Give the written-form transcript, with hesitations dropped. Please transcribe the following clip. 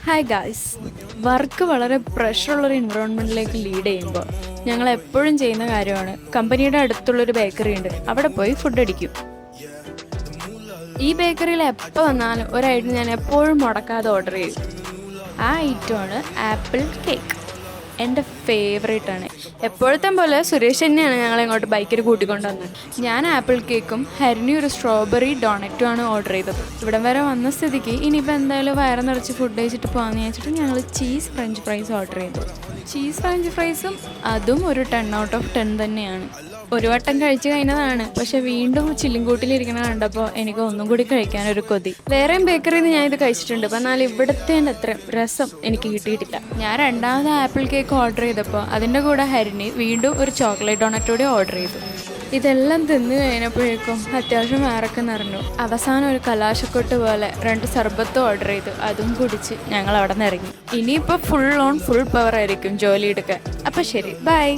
Hi guys. Work വളരെ പ്രഷറുള്ളൊരു എൻവറോൺമെൻറ്റിലേക്ക് lead ചെയ്യുമ്പോൾ ഞങ്ങൾ എപ്പോഴും ചെയ്യുന്ന കാര്യമാണ് കമ്പനിയുടെ അടുത്തുള്ളൊരു ബേക്കറി ഉണ്ട്, അവിടെ പോയി ഫുഡ് അടിക്കും. ഈ ബേക്കറിയിൽ എപ്പോൾ വന്നാലും ഒരു ഐറ്റം ഞാൻ എപ്പോഴും മുടക്കാതെ ഓർഡർ ചെയ്യും. ആ ഐറ്റമാണ് ആപ്പിൾ കേക്ക്. എൻ്റെ ഫേവറേറ്റ് ആണ്. എപ്പോഴത്തെ പോലെ സുരേഷ് തന്നെയാണ് ഞങ്ങളെ ഇങ്ങോട്ട് ബൈക്കിൽ കൂട്ടിക്കൊണ്ട് വന്നത്. ഞാൻ ആപ്പിൾ കേക്കും ഹരിണി ഒരു സ്ട്രോബെറി ഡോണറ്റും ആണ് ഓർഡർ ചെയ്തത്. ഇവിടം വരെ വന്ന സ്ഥിതിക്ക് ഇനിയിപ്പോൾ എന്തായാലും വയറ് നിറച്ച് ഫുഡ് കഴിച്ചിട്ട് പോകാമെന്ന് വിചാരിച്ചിട്ട് ഞങ്ങൾ ചീസ് ഫ്രഞ്ച് ഫ്രൈസ് ഓർഡർ ചെയ്തു. ചീസ് ഫ്രഞ്ച് ഫ്രൈസും അതും ഒരു 10 ഔട്ട് ഓഫ് 10 തന്നെയാണ്. ഒരു വട്ടം കഴിച്ചു കഴിഞ്ഞതാണ്, പക്ഷെ വീണ്ടും ചില്ലിങ്കൂട്ടിലിരിക്കണ കണ്ടപ്പോൾ എനിക്ക് ഒന്നും കൂടി കഴിക്കാനൊരു കൊതി. വേറെയും ബേക്കറിയിൽ നിന്ന് ഞാൻ ഇത് കഴിച്ചിട്ടുണ്ട്, എന്നാൽ ഇവിടുത്തെ അത്ര രസം എനിക്ക് കിട്ടിയിട്ടില്ല. ഞാൻ രണ്ടാമത് ആപ്പിൾ കേക്ക് ഓർഡർ ചെയ്തപ്പോൾ അതിൻ്റെ കൂടെ ഹരിണി വീണ്ടും ഒരു ചോക്ലേറ്റ് ഡോണറ്റ് കൂടി ഓർഡർ ചെയ്തു. ഇതെല്ലാം തിന്ന് കഴിഞ്ഞപ്പോഴേക്കും അത്യാവശ്യം വേറൊക്കെ നിറഞ്ഞു. അവസാനം ഒരു കലാശക്കൊട്ട് പോലെ 2 സർബത്ത് ഓർഡർ ചെയ്തു. അതും കുടിച്ച് ഞങ്ങൾ അവിടെ നിന്ന് ഇറങ്ങി. ഇനിയിപ്പോൾ ഫുൾ പവർ ആയിരിക്കും ജോലി എടുക്കാൻ. അപ്പം ശരി, ബൈ.